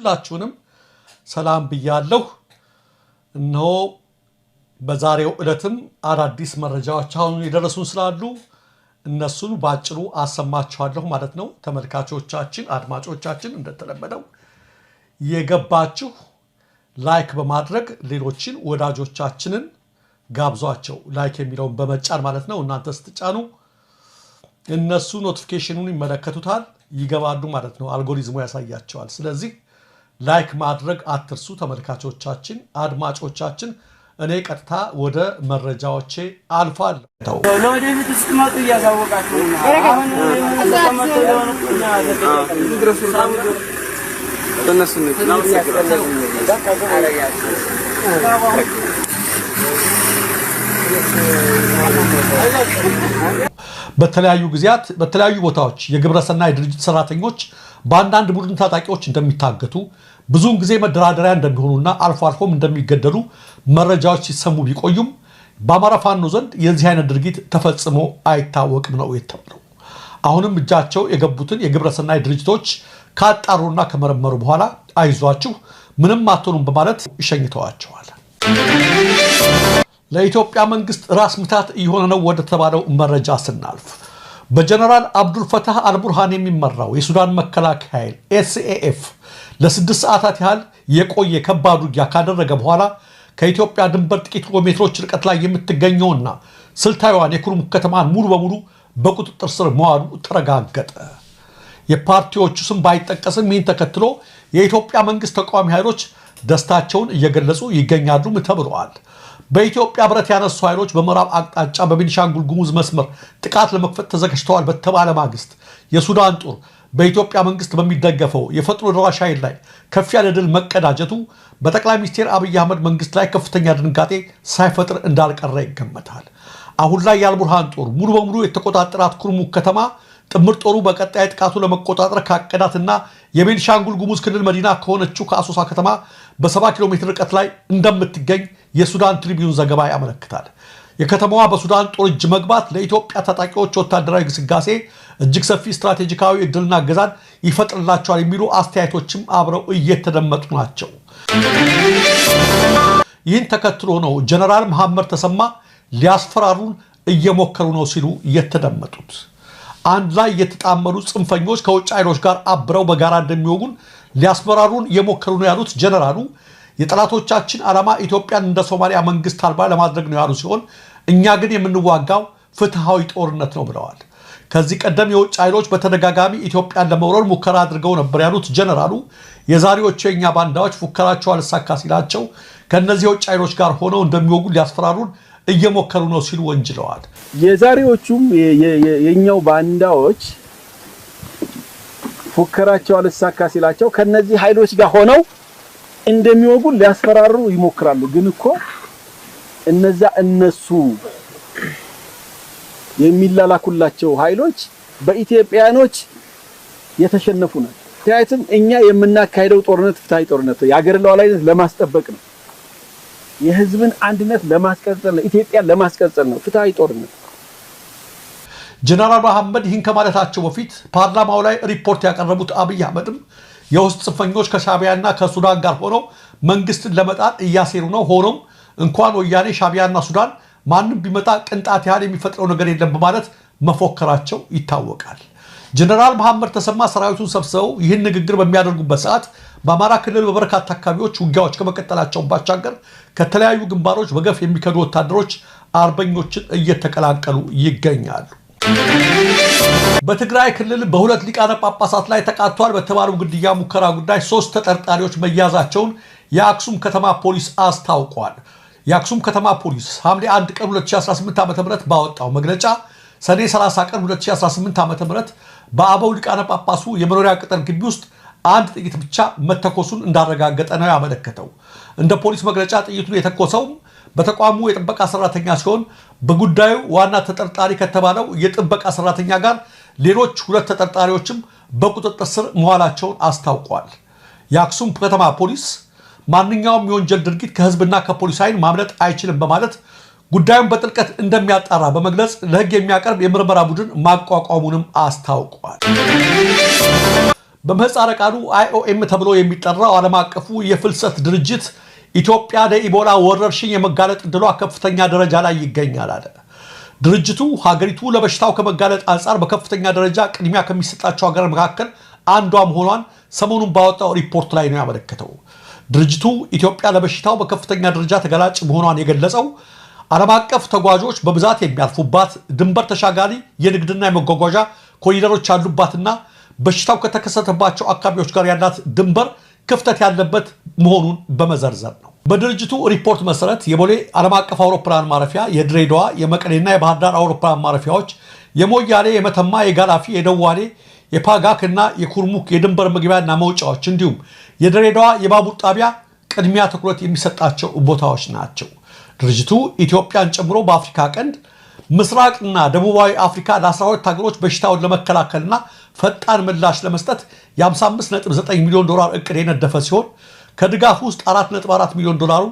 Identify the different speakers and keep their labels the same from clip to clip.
Speaker 1: ሁላችሁንም ሰላም ብያለሁ። እነሆ በዛሬው ዕለትም አዳዲስ መረጃዎች አሁን የደረሱን ስላሉ እነሱን ባጭሩ አሰማችኋለሁ ማለት ነው። ተመልካቾቻችን፣ አድማጮቻችን እንደተለመደው የገባችሁ ላይክ በማድረግ ሌሎችን ወዳጆቻችንን ጋብዟቸው። ላይክ የሚለውን በመጫን ማለት ነው። እናንተ ስትጫኑ እነሱ ኖቲፊኬሽኑን ይመለከቱታል፣ ይገባሉ ማለት ነው። አልጎሪዝሙ ያሳያቸዋል። ስለዚህ ላይክ ማድረግ አትርሱ ተመልካቾቻችን፣ አድማጮቻችን። እኔ ቀጥታ ወደ መረጃዎቼ አልፋለሁ።
Speaker 2: ለወደፊት ስትመጡ እያሳወቃችሁ
Speaker 1: በተለያዩ ጊዜያት በተለያዩ ቦታዎች የግብረሰናይ ድርጅት ሰራተኞች በአንዳንድ ቡድን ታጣቂዎች እንደሚታገቱ ብዙውን ጊዜ መደራደሪያ እንደሚሆኑና አልፎ አልፎም እንደሚገደሉ መረጃዎች ሲሰሙ ቢቆዩም በአማራ ፋኖ ዘንድ የዚህ አይነት ድርጊት ተፈጽሞ አይታወቅም ነው የተባለው። አሁንም እጃቸው የገቡትን የግብረሰናይ ድርጅቶች ካጣሩና ከመረመሩ በኋላ አይዟችሁ ምንም አትሆኑም በማለት ይሸኝተዋቸዋል። ለኢትዮጵያ መንግስት ራስ ምታት እየሆነ ነው ወደ ተባለው መረጃ ስናልፍ በጀነራል አብዱል ፈታህ አልቡርሃን የሚመራው የሱዳን መከላከያ ኃይል ኤስኤኤፍ ለ6 ሰዓታት ያህል የቆየ ከባድ ውጊያ ካደረገ በኋላ ከኢትዮጵያ ድንበር ጥቂት ኪሎሜትሮች ርቀት ላይ የምትገኘውና ስልታዊዋን የኩርሙክ ከተማን ሙሉ በሙሉ በቁጥጥር ስር መዋሉ ተረጋገጠ። የፓርቲዎቹ ስም ባይጠቀስም ይህን ተከትሎ የኢትዮጵያ መንግስት ተቃዋሚ ኃይሎች ደስታቸውን እየገለጹ ይገኛሉ ተብለዋል። በኢትዮጵያ ብረት ያነሱ ኃይሎች በምዕራብ አቅጣጫ በቤኒሻንጉል ጉሙዝ መስመር ጥቃት ለመክፈት ተዘጋጅተዋል በተባለ ማግስት የሱዳን ጦር በኢትዮጵያ መንግስት በሚደገፈው የፈጥኖ ደራሽ ኃይል ላይ ከፍ ያለ ድል መቀዳጀቱ በጠቅላይ ሚኒስትር አብይ አህመድ መንግስት ላይ ከፍተኛ ድንጋጤ ሳይፈጥር እንዳልቀረ ይገመታል። አሁን ላይ የአልቡርሃን ጦር ሙሉ በሙሉ የተቆጣጠራት ኩርሙክ ከተማ ጥምር ጦሩ በቀጣይ ጥቃቱ ለመቆጣጠር ካቀዳትና የቤኒሻንጉል ጉሙዝ ክልል መዲና ከሆነችው ከአሶሳ ከተማ በ70 ኪሎ ሜትር ርቀት ላይ እንደምትገኝ የሱዳን ትሪቢዩን ዘገባ ያመለክታል። የከተማዋ በሱዳን ጦር እጅ መግባት ለኢትዮጵያ ታጣቂዎች ወታደራዊ ግስጋሴ እጅግ ሰፊ ስትራቴጂካዊ እድልና እገዛን ይፈጥርላቸዋል የሚሉ አስተያየቶችም አብረው እየተደመጡ ናቸው። ይህን ተከትሎ ነው ጀነራል መሐመድ ተሰማ ሊያስፈራሩን እየሞከሩ ነው ሲሉ የተደመጡት። አንድ ላይ የተጣመሩ ጽንፈኞች ከውጭ ኃይሎች ጋር አብረው በጋራ እንደሚወጉን ሊያስፈራሩን እየሞከሩ ነው ያሉት ጀነራሉ የጠላቶቻችን ዓላማ ኢትዮጵያን እንደ ሶማሊያ መንግስት አልባ ለማድረግ ነው ያሉ ሲሆን እኛ ግን የምንዋጋው ፍትሃዊ ጦርነት ነው ብለዋል። ከዚህ ቀደም የውጭ ኃይሎች በተደጋጋሚ ኢትዮጵያን ለመውረር ሙከራ አድርገው ነበር ያሉት ጀነራሉ የዛሬዎቹ የኛ ባንዳዎች ፉከራቸው አልሳካ ሲላቸው ከነዚህ የውጭ ኃይሎች ጋር ሆነው እንደሚወጉ ሊያስፈራሩን እየሞከሩ ነው ሲሉ ወንጅለዋል።
Speaker 2: የዛሬዎቹም የኛው ባንዳዎች ፉከራቸው አልሳካ ሲላቸው ከነዚህ ኃይሎች ጋር ሆነው እንደሚወጉ ሊያስፈራሩ ይሞክራሉ። ግን እኮ እነሱ የሚላላኩላቸው ኃይሎች በኢትዮጵያኖች የተሸነፉ ናቸው። ታይትም እኛ የምናካሄደው ጦርነት ፍትሃዊ ጦርነት ነው። የሀገር ሉዓላዊነት ለማስጠበቅ ነው። የህዝብን አንድነት ለማስቀጠል ነው። ኢትዮጵያን ለማስቀጠል ነው ፍትሃዊ ጦርነት።
Speaker 1: ጀነራል መሐመድ ይህን ከማለታቸው በፊት ፓርላማው ላይ ሪፖርት ያቀረቡት አብይ አህመድም የውስጥ ጽንፈኞች ከሻቢያና ከሱዳን ጋር ሆነው መንግስትን ለመጣል እያሴሩ ነው። ሆኖም እንኳን ወያኔ ሻቢያና ሱዳን ማንም ቢመጣ ቅንጣት ያህል የሚፈጥረው ነገር የለም በማለት መፎከራቸው ይታወቃል። ጀነራል መሐመድ ተሰማ ሰራዊቱን ሰብስበው ይህን ንግግር በሚያደርጉበት ሰዓት በአማራ ክልል በበርካታ አካባቢዎች ውጊያዎች ከመቀጠላቸው ባሻገር ከተለያዩ ግንባሮች በገፍ የሚከዱ ወታደሮች አርበኞችን እየተቀላቀሉ ይገኛሉ። በትግራይ ክልል በሁለት ሊቃነ ጳጳሳት ላይ ተቃጥቷል በተባለው ግድያ ሙከራ ጉዳይ 3 ተጠርጣሪዎች መያዛቸውን የአክሱም ከተማ ፖሊስ አስታውቋል። የአክሱም ከተማ ፖሊስ ሐምሌ 1 ቀን 2018 ዓ.ም ባወጣው መግለጫ ሰኔ 30 ቀን 2018 ዓ.ም በአበው ሊቃነ ጳጳሱ የመኖሪያ ቅጥር ግቢ ውስጥ አንድ ጥይት ብቻ መተኮሱን እንዳረጋገጠ ነው ያመለከተው። እንደ ፖሊስ መግለጫ ጥይቱን የተኮሰው በተቋሙ የጥበቃ ሰራተኛ ሲሆን በጉዳዩ ዋና ተጠርጣሪ ከተባለው የጥበቃ ሰራተኛ ጋር ሌሎች 2 ተጠርጣሪዎችም በቁጥጥር ስር መዋላቸውን አስታውቋል። የአክሱም ከተማ ፖሊስ ማንኛውም የወንጀል ድርጊት ከህዝብና ከፖሊስ ኃይል ማምለጥ አይችልም በማለት ጉዳዩን በጥልቀት እንደሚያጣራ በመግለጽ ለህግ የሚያቀርብ የምርመራ ቡድን ማቋቋሙንም አስታውቋል። በምህጻረ ቃሉ IOM ተብሎ የሚጠራው ዓለም አቀፉ የፍልሰት ድርጅት ኢትዮጵያ ለኢቦላ ወረርሽኝ የመጋለጥ ዕድሏ ከፍተኛ ደረጃ ላይ ይገኛል አለ። ድርጅቱ ሀገሪቱ ለበሽታው ከመጋለጥ አንጻር በከፍተኛ ደረጃ ቅድሚያ ከሚሰጣቸው ሀገራት መካከል አንዷ መሆኗን ሰሞኑን ባወጣው ሪፖርት ላይ ነው ያመለከተው። ድርጅቱ ኢትዮጵያ ለበሽታው በከፍተኛ ደረጃ ተጋላጭ መሆኗን የገለጸው ዓለም አቀፍ ተጓዦች በብዛት የሚያልፉባት ድንበር ተሻጋሪ የንግድና የመጓጓዣ ኮሪደሮች ያሉባትና በሽታው ከተከሰተባቸው አካባቢዎች ጋር ያላት ድንበር ክፍተት ያለበት መሆኑን በመዘርዘር ነው። በድርጅቱ ሪፖርት መሰረት የቦሌ ዓለም አቀፍ አውሮፕላን ማረፊያ፣ የድሬዳዋ፣ የመቀሌና የባህር ዳር አውሮፕላን ማረፊያዎች፣ የሞያሌ፣ የመተማ፣ የጋላፊ፣ የደዋሌ፣ የፓጋክና የኩርሙክ የድንበር መግቢያና መውጫዎች እንዲሁም የድሬዳዋ የባቡር ጣቢያ ቅድሚያ ትኩረት የሚሰጣቸው ቦታዎች ናቸው። ድርጅቱ ኢትዮጵያን ጨምሮ በአፍሪካ ቀንድ ምስራቅና ደቡባዊ አፍሪካ ለ12 ሀገሮች በሽታውን ለመከላከልና ፈጣን ምላሽ ለመስጠት የ55.9 ሚሊዮን ዶላር እቅድ የነደፈ ሲሆን ከድጋፍ ውስጥ 4.4 ሚሊዮን ዶላሩ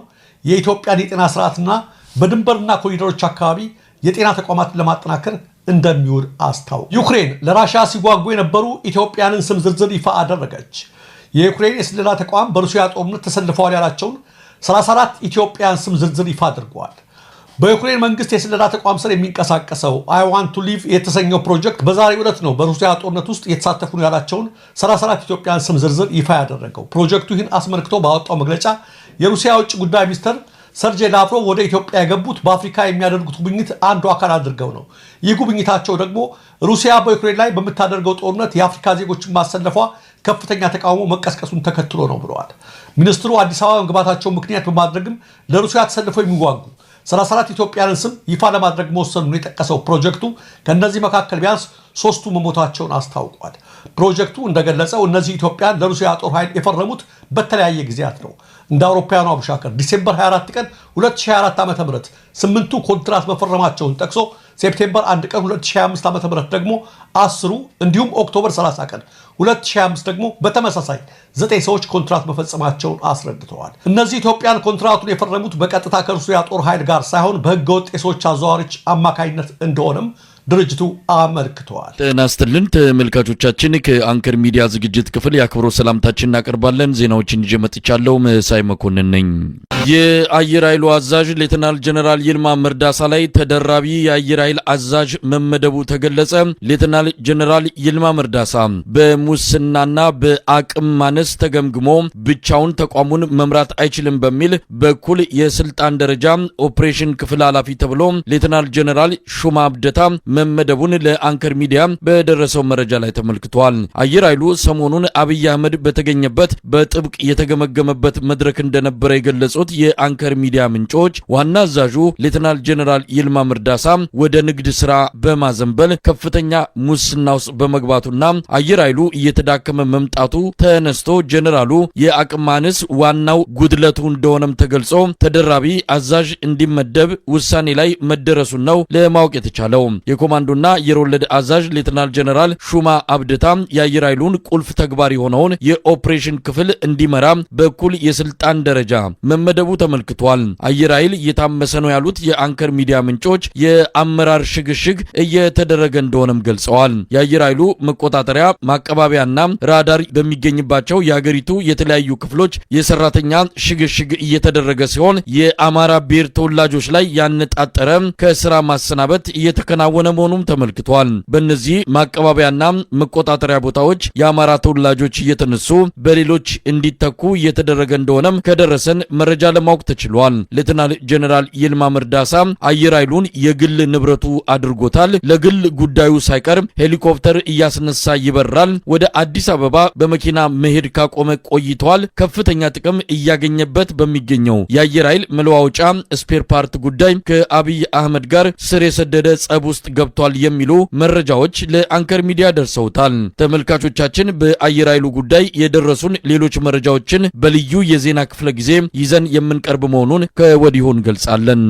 Speaker 1: የኢትዮጵያን የጤና ስርዓትና በድንበርና ኮሪደሮች አካባቢ የጤና ተቋማትን ለማጠናከር እንደሚውል አስታውቋል። ዩክሬን ለራሽያ ሲጓጉ የነበሩ ኢትዮጵያንን ስም ዝርዝር ይፋ አደረገች። የዩክሬን የስለላ ተቋም በሩሲያ ጦርነት ተሰልፈዋል ያላቸውን 34 ኢትዮጵያን ስም ዝርዝር ይፋ አድርጓል። በዩክሬን መንግስት የስለላ ተቋም ስር የሚንቀሳቀሰው I want to live የተሰኘው ፕሮጀክት በዛሬው ዕለት ነው በሩሲያ ጦርነት ውስጥ የተሳተፉ ያላቸውን 34 ኢትዮጵያን ስም ዝርዝር ይፋ ያደረገው። ፕሮጀክቱ ይህን አስመልክቶ ባወጣው መግለጫ የሩሲያ ውጭ ጉዳይ ሚኒስትር ሰርጄይ ላቭሮቭ ወደ ኢትዮጵያ የገቡት በአፍሪካ የሚያደርጉት ጉብኝት አንዱ አካል አድርገው ነው። ይህ ጉብኝታቸው ደግሞ ሩሲያ በዩክሬን ላይ በምታደርገው ጦርነት የአፍሪካ ዜጎችን ማሰለፏ ከፍተኛ ተቃውሞ መቀስቀሱን ተከትሎ ነው ብለዋል። ሚኒስትሩ አዲስ አበባ መግባታቸው ምክንያት በማድረግም ለሩሲያ ተሰልፈው የሚዋጉ 34 ኢትዮጵያንን ስም ይፋ ለማድረግ መወሰኑን የጠቀሰው ፕሮጀክቱ ከእነዚህ መካከል ቢያንስ 3ቱ መሞታቸውን አስታውቋል። ፕሮጀክቱ እንደገለጸው እነዚህ ኢትዮጵያን ለሩሲያ ጦር ኃይል የፈረሙት በተለያየ ጊዜያት ነው። እንደ አውሮፓውያኑ አቡሻከር ዲሴምበር 24 ቀን 2024 ዓ.ም 8ቱ ኮንትራት መፈረማቸውን ጠቅሶ ሴፕቴምበር 1 ቀን 2025 ዓ.ም ደግሞ 10ሩ እንዲሁም ኦክቶበር 30 ቀን 2025 ደግሞ በተመሳሳይ 9 ሰዎች ኮንትራት መፈጸማቸውን አስረድተዋል። እነዚህ ኢትዮጵያን ኮንትራቱን የፈረሙት በቀጥታ ከሩሲያ ጦር ኃይል ጋር ሳይሆን በህገወጥ የሰዎች አዘዋዋሪዎች አማካኝነት እንደሆነም ድርጅቱ አመልክተዋል።
Speaker 3: ጤና ይስጥልን ተመልካቾቻችን፣ ከአንከር ሚዲያ ዝግጅት ክፍል የአክብሮት ሰላምታችን እናቀርባለን። ዜናዎችን ይዤ መጥቻለሁ። መሳይ መኮንን ነኝ። የአየር ኃይሉ አዛዥ ሌተናል ጀነራል ይልማ መርዳሳ ላይ ተደራቢ የአየር ኃይል አዛዥ መመደቡ ተገለጸ። ሌተናል ጀነራል ይልማ መርዳሳ በሙስናና በአቅም ማነስ ተገምግሞ ብቻውን ተቋሙን መምራት አይችልም በሚል በኩል የስልጣን ደረጃ ኦፕሬሽን ክፍል ኃላፊ ተብሎ ሌተናል ጀነራል ሹማ አብደታ መመደቡን ለአንከር ሚዲያ በደረሰው መረጃ ላይ ተመልክቷል። አየር ኃይሉ ሰሞኑን አብይ አህመድ በተገኘበት በጥብቅ የተገመገመበት መድረክ እንደነበረ የገለጹት የአንከር ሚዲያ ምንጮች ዋና አዛዡ ሌተናል ጀነራል ይልማ መርዳሳ ወደ ንግድ ስራ በማዘንበል ከፍተኛ ሙስና ውስጥ በመግባቱና አየር ኃይሉ እየተዳከመ መምጣቱ ተነስቶ ጀነራሉ የአቅም ማነስ ዋናው ጉድለቱ እንደሆነም ተገልጾ ተደራቢ አዛዥ እንዲመደብ ውሳኔ ላይ መደረሱን ነው ለማወቅ የተቻለው። የኮማንዶና የሮለድ አዛዥ ሌተናል ጀነራል ሹማ አብደታ የአየር ኃይሉን ቁልፍ ተግባር የሆነውን የኦፕሬሽን ክፍል እንዲመራ በኩል የስልጣን ደረጃ መመደቡ ተመልክቷል። አየር ኃይል እየታመሰ ነው ያሉት የአንከር ሚዲያ ምንጮች የአመራር ሽግሽግ እየተደረገ እንደሆነም ገልጸዋል። የአየር ኃይሉ መቆጣጠሪያ ማቀባቢያና ራዳር በሚገኝባቸው የሀገሪቱ የተለያዩ ክፍሎች የሰራተኛ ሽግሽግ እየተደረገ ሲሆን የአማራ ብሔር ተወላጆች ላይ ያነጣጠረ ከስራ ማሰናበት እየተከናወነ መሆኑም ተመልክቷል። በእነዚህ ማቀባቢያና መቆጣጠሪያ ቦታዎች የአማራ ተወላጆች እየተነሱ በሌሎች እንዲተኩ እየተደረገ እንደሆነም ከደረሰን መረጃ ለማወቅ ተችሏል። ሌተናል ጀነራል ይልማ መርዳሳ አየር ኃይሉን የግል ንብረቱ አድርጎታል። ለግል ጉዳዩ ሳይቀር ሄሊኮፕተር እያስነሳ ይበራል። ወደ አዲስ አበባ በመኪና መሄድ ካቆመ ቆይተዋል። ከፍተኛ ጥቅም እያገኘበት በሚገኘው የአየር ኃይል መለዋወጫ ስፔር ፓርት ጉዳይ ከአብይ አህመድ ጋር ስር የሰደደ ጸብ ውስጥ ገብቷል የሚሉ መረጃዎች ለአንከር ሚዲያ ደርሰውታል። ተመልካቾቻችን በአየር ኃይሉ ጉዳይ የደረሱን ሌሎች መረጃዎችን በልዩ የዜና ክፍለ ጊዜ ይዘን የምንቀርብ መሆኑን ከወዲሁ እንገልጻለን።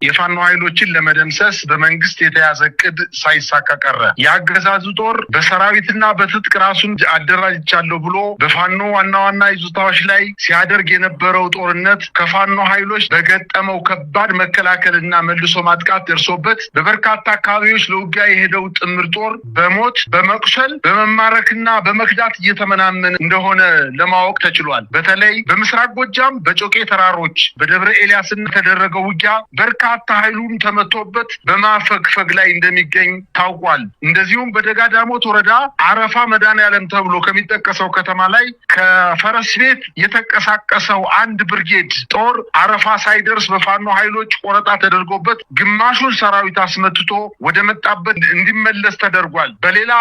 Speaker 4: የፋኖ ኃይሎችን ለመደምሰስ በመንግስት የተያዘ እቅድ ሳይሳካ ቀረ። የአገዛዙ ጦር በሰራዊትና በትጥቅ ራሱን አደራጅቻለሁ ብሎ በፋኖ ዋና ይዞታዎች ላይ ሲያደርግ የነበረው ጦርነት ከፋኖ ኃይሎች በገጠመው ከባድ መከላከልና መልሶ ማጥቃት ደርሶበት በበርካታ አካባቢዎች ለውጊያ የሄደው ጥምር ጦር በሞት በመቁሰል በመማረክና በመክዳት እየተመናመነ እንደሆነ ለማወቅ ተችሏል። በተለይ በምስራቅ ጎጃም በጮቄ ተራሮች በደብረ ኤልያስና ተደረገው ውጊያ በርካታ ኃይሉን ተመቶበት በማፈግፈግ ላይ እንደሚገኝ ታውቋል። እንደዚሁም በደጋዳሞት ወረዳ አረፋ መድኃኔዓለም ተብሎ ከሚጠቀሰው ከተማ ላይ ከፈረስ ቤት የተንቀሳቀሰው አንድ ብርጌድ ጦር አረፋ ሳይደርስ በፋኖ ኃይሎች ቆረጣ ተደርጎበት ግማሹን ሰራዊት አስመትቶ ወደ መጣበት እንዲመለስ ተደርጓል። በሌላ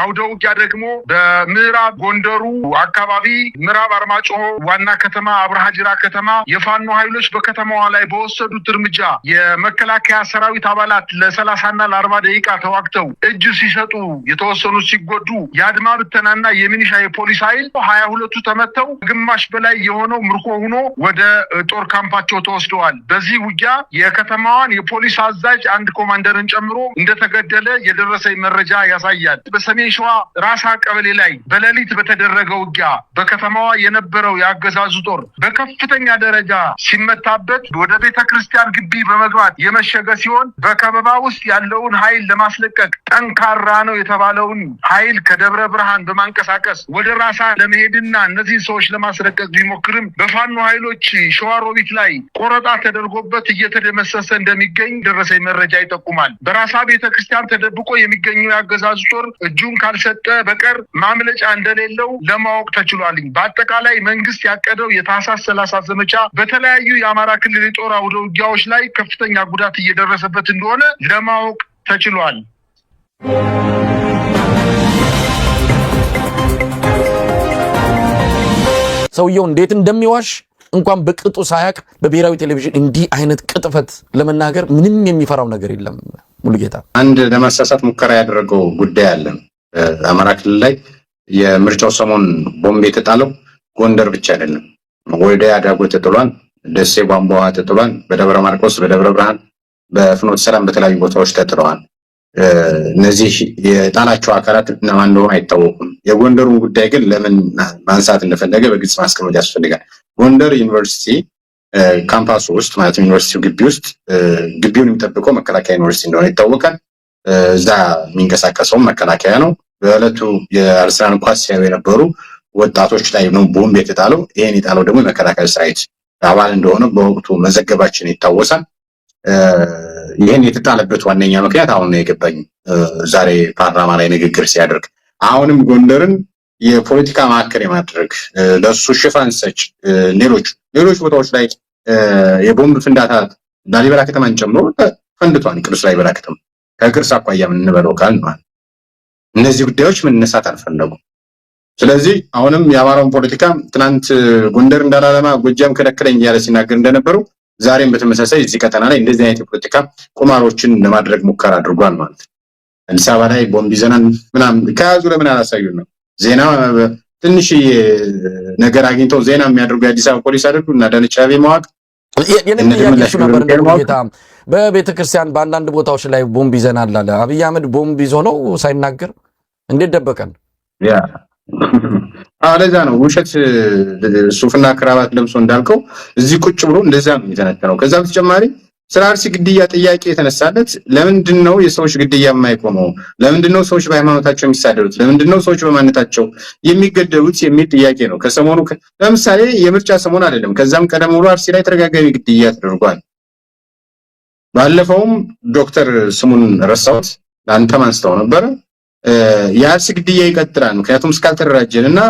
Speaker 4: አውደ ውጊያ ደግሞ በምዕራብ ጎንደሩ አካባቢ ምዕራብ አርማጭሆ ዋና ከተማ አብርሃ ጅራ ከተማ የፋኖ ኃይሎች በከተማዋ ላይ በወሰዱት እርምጃ የመከላከያ ሰራዊት አባላት ለ30ና ለ40 ደቂቃ ተዋግተው እጅ ሲሰጡ የተወሰኑ ሲጎዱ የአድማ ብተናና የሚኒሻ የፖሊስ ኃይል 22ቱ ተመተው ግማሽ በላይ የሆነው ምርኮ ሆኖ ወደ ጦር ካምፓቸው ተወስደዋል። በዚህ ውጊያ የከተማዋን የፖሊስ አዛዥ አንድ ኮማንደርን ጨምሮ እንደተገደለ የደረሰኝ መረጃ ያሳያል። በሰሜን ሸዋ ራሳ ቀበሌ ላይ በሌሊት በተደረገ ውጊያ በከተማዋ የነበረው የአገዛዙ ጦር በከፍተኛ ደረጃ ሲመታበት ወደ ቤተክርስቲያን ግቢ በመግባት የመሸገ ሲሆን በከበባ ውስጥ ያለውን ኃይል ለማስለቀቅ ጠንካራ ነው የተባለውን ኃይል ከደብረ ብርሃን በማንቀሳቀስ ወደ ራሳ ለመሄድና እነዚህ ሰዎች ለማስለቀቅ ቢሞክርም በፋኖ ኃይሎች ሸዋሮቢት ላይ ቆረጣ ተደርጎበት እየተደመሰሰ እንደሚገኝ ደረሰኝ መረጃ ይጠቁማል። በራሳ ቤተክርስቲያን ተደብቆ የሚገኘው የአገዛዙ ጦር እጁን ካልሰጠ በቀር ማምለጫ እንደሌለው ለማወቅ ተችሏል። በአጠቃላይ መንግስት ያቀደው የታህሳስ 30 ዘመቻ በተለያዩ የአማራ ክልል የጦር አውደ ውጊያዎች ላይ ከፍተኛ ጉዳት እየደረሰበት እንደሆነ ለማወቅ ተችሏል።
Speaker 3: ሰውየው እንዴት እንደሚዋሽ እንኳን በቅጡ ሳያቅ በብሔራዊ ቴሌቪዥን እንዲህ አይነት ቅጥፈት ለመናገር ምንም የሚፈራው ነገር የለም። ሙሉጌታ
Speaker 5: አንድ ለማሳሳት ሙከራ ያደረገው ጉዳይ አለ። አማራ ክልል ላይ የምርጫው ሰሞን ቦምብ የተጣለው ጎንደር ብቻ አይደለም። ወልዲያ ዳጎት ተጥሏል፣ ደሴ ቧንቧ ተጥሏል፣ በደብረ ማርቆስ፣ በደብረ ብርሃን፣ በፍኖተ ሰላም በተለያዩ ቦታዎች ተጥለዋል። እነዚህ የጣላቸው አካላት እነማን እንደሆኑ አይታወቁም። የጎንደሩ ጉዳይ ግን ለምን ማንሳት እንደፈለገ በግልጽ ማስቀመጥ ያስፈልጋል። ጎንደር ዩኒቨርሲቲ ካምፓስ ውስጥ ማለት ዩኒቨርሲቲው ግቢ ውስጥ ግቢውን የሚጠብቀው መከላከያ ዩኒቨርሲቲ እንደሆነ ይታወቃል። እዛ የሚንቀሳቀሰው መከላከያ ነው። በዕለቱ የአርሰናል ኳስ ሲያዩ የነበሩ ወጣቶች ላይ ነው ቦምብ የተጣለው። ይሄን የጣለው ደግሞ የመከላከያ ሰራዊት አባል እንደሆነ በወቅቱ መዘገባችን ይታወሳል። ይሄን የተጣለበት ዋነኛ ምክንያት አሁን ነው የገባኝ፣ ዛሬ ፓርላማ ላይ ንግግር ሲያደርግ አሁንም ጎንደርን የፖለቲካ ማዕከል የማድረግ ለሱ ሽፋን ሰጭ ሌሎች ቦታዎች ላይ የቦምብ ፍንዳታ ላሊበላ ከተማን ጨምሮ ፈንድቷል። ቅዱስ ላሊበላ ከተማ ከቅርስ አኳያ የምንበለው ካል ማለት እነዚህ ጉዳዮች መነሳት አልፈለጉም። ስለዚህ አሁንም የአማራውን ፖለቲካ ትናንት ጎንደር እንዳላለማ ጎጃም ከለከለኝ እያለ ሲናገር እንደነበረው ዛሬም በተመሳሳይ እዚህ ቀጠና ላይ እንደዚህ አይነት የፖለቲካ ቁማሮችን ለማድረግ ሙከራ አድርጓል ማለት ነው። አዲስ አበባ ላይ ቦምብ ይዘናል ምናምን ከያዙ ለምን አላሳዩን ነው? ዜና ትንሽ ነገር አግኝተው ዜና የሚያደርጉ የአዲስ አበባ ፖሊስ አድርጉ እና ዳንቻ አቤ ማዋቅ
Speaker 3: በቤተ ክርስቲያን በአንዳንድ ቦታዎች ላይ ቦምብ ይዘናል አለ። አብይ አህመድ ቦምብ ይዞ ነው ሳይናገር እንዴት ደበቀን?
Speaker 5: ያ አለዛ ነው ውሸት። ሱፍና ክራባት ለብሶ እንዳልከው እዚህ ቁጭ ብሎ እንደዛ ነው የተነተነው። ከዛ በተጨማሪ ስለ አርሲ ግድያ ጥያቄ የተነሳለት ለምንድን ነው የሰዎች ግድያ የማይቆመው? ለምንድን ነው ሰዎች በሃይማኖታቸው የሚሳደዱት? ለምንድን ነው ሰዎች በማንነታቸው የሚገደሉት የሚል ጥያቄ ነው። ከሰሞኑ ለምሳሌ የምርጫ ሰሞን አይደለም፣ ከዛም ቀደም ብሎ አርሲ ላይ ተደጋጋሚ ግድያ ተደርጓል። ባለፈውም ዶክተር ስሙን ረሳሁት አንተም አንስተው ነበር። የአርሲ ግድያ ይቀጥላል። ምክንያቱም እስካልተደራጀንና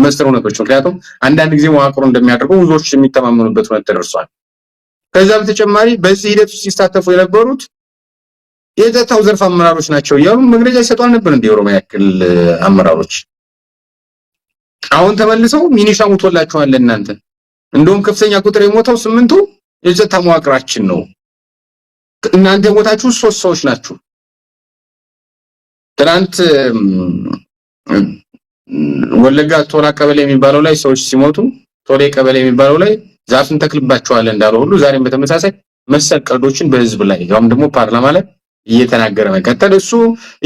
Speaker 5: መስጠር እውነቶች ምክንያቱም አንዳንድ ጊዜ መዋቅሩ እንደሚያደርገው ብዙዎች የሚተማመኑበት ሁኔታ ተደርሷል። ከዛ በተጨማሪ በዚህ ሂደት ውስጥ ሲሳተፉ የነበሩት የጸጥታው ዘርፍ አመራሮች ናቸው እያሉ መግለጫ ይሰጡ አልነበር እንደ ኦሮሚያ ክልል አመራሮች? አሁን ተመልሰው ሚኒሻ ሞቶላችኋል እናንተ። እንደውም ከፍተኛ ቁጥር የሞተው 8ቱ የጸጥታ መዋቅራችን ነው፣ እናንተ የሞታችሁ 3 ሰዎች ናችሁ። ትናንት ወለጋ ቶላ ቀበሌ የሚባለው ላይ ሰዎች ሲሞቱ ቶሌ ቀበሌ የሚባለው ላይ ዛፍን ተክልባቸዋል እንዳለው ሁሉ ዛሬም በተመሳሳይ መሰል ቀልዶችን በህዝብ ላይ ያውም ደግሞ ፓርላማ ላይ እየተናገረ መቀጠል እሱ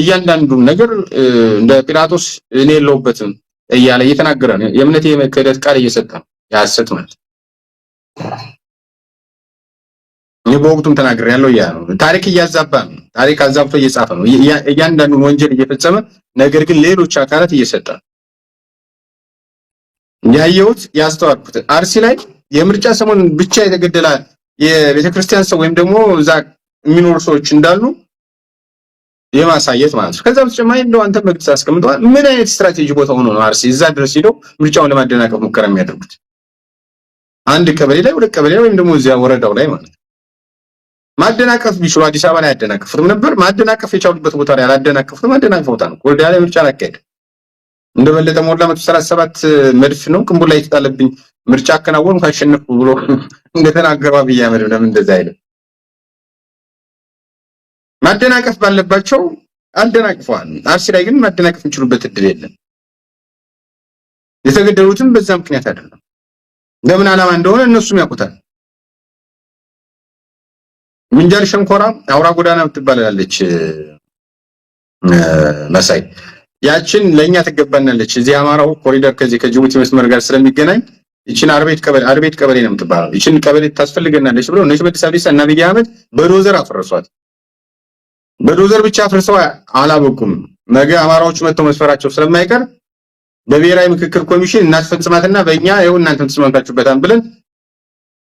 Speaker 5: እያንዳንዱ ነገር እንደ ጲላጦስ እኔ የለውበትም እያለ እየተናገረ ነው። የእምነት የመከደት ቃል እየሰጠ ነው። ያሰጥ ማለት በወቅቱም ተናገር ያለው ያ ነው። ታሪክ እያዛባ ነው። ታሪክ አዛብቶ እየጻፈ ነው። እያንዳንዱን ወንጀል እየፈጸመ ነገር ግን ሌሎች አካላት እየሰጠ ነው። ያየሁት ያስተዋልኩት አርሲ ላይ የምርጫ ሰሞን ብቻ የተገደለ የቤተክርስቲያን ሰው ወይም ደግሞ እዛ የሚኖሩ ሰዎች እንዳሉ የማሳየት ማለት ነው። ከዛ በተጨማሪ እንደው አንተ በግልጽ አስቀምጠዋል። ምን አይነት ስትራቴጂ ቦታ ሆኖ ነው አርሲ እዛ ድረስ ሄደው ምርጫውን ለማደናቀፍ ሙከራ የሚያደርጉት? አንድ ቀበሌ ላይ ወደ ቀበሌ ወይም ደግሞ እዚያ ወረዳው ላይ ማለት ነው። ማደናቀፍ ቢችሉ አዲስ አበባ ላይ ያደናቀፉትም ነበር። ማደናቀፍ የቻሉበት ቦታ ላይ አላደናቀፉትም። ማደናቀፍ ቦታ ነው። ወረዳ ላይ ምርጫ አላካሄደ እንደበለጠ ሞላ 137 መድፍ ነው ቅንቡላ ይጣለብኝ ምርጫ አከናወኑ ካሸነፉ ብሎ እንደተናገረው አብይ አህመድ ለምን እንደዛ አይደለም? ማደናቀፍ ባለባቸው አደናቅፈዋል። አርሲ ላይ ግን ማደናቀፍ የሚችሉበት እድል የለም። የተገደሉትም በዛ ምክንያት አይደለም። ለምን ዓላማ እንደሆነ እነሱም ያውቁታል። ምንጃር ሸንኮራ አውራ ጎዳና ትባላለች መሳይ ያችን ለኛ ትገባናለች። እዚህ አማራው ኮሪደር ከዚህ ከጅቡቲ መስመር ጋር ስለሚገናኝ ይችን አርቤት ቀበሌ ነው የምትባለው። ይችን ቀበሌ ታስፈልገናለች ብለው እነሱ በአዲስ አበባ እና አብይ አህመድ በዶዘር አፈረሷት። በዶዘር ብቻ አፍርሰው አላበቁም። ነገ አማራዎቹ መጥተው መስፈራቸው ስለማይቀር በብሔራዊ ምክክር ኮሚሽን እናስፈጽማትና በእኛ ይኸው እናንተም ተስማምታችሁበታል ብለን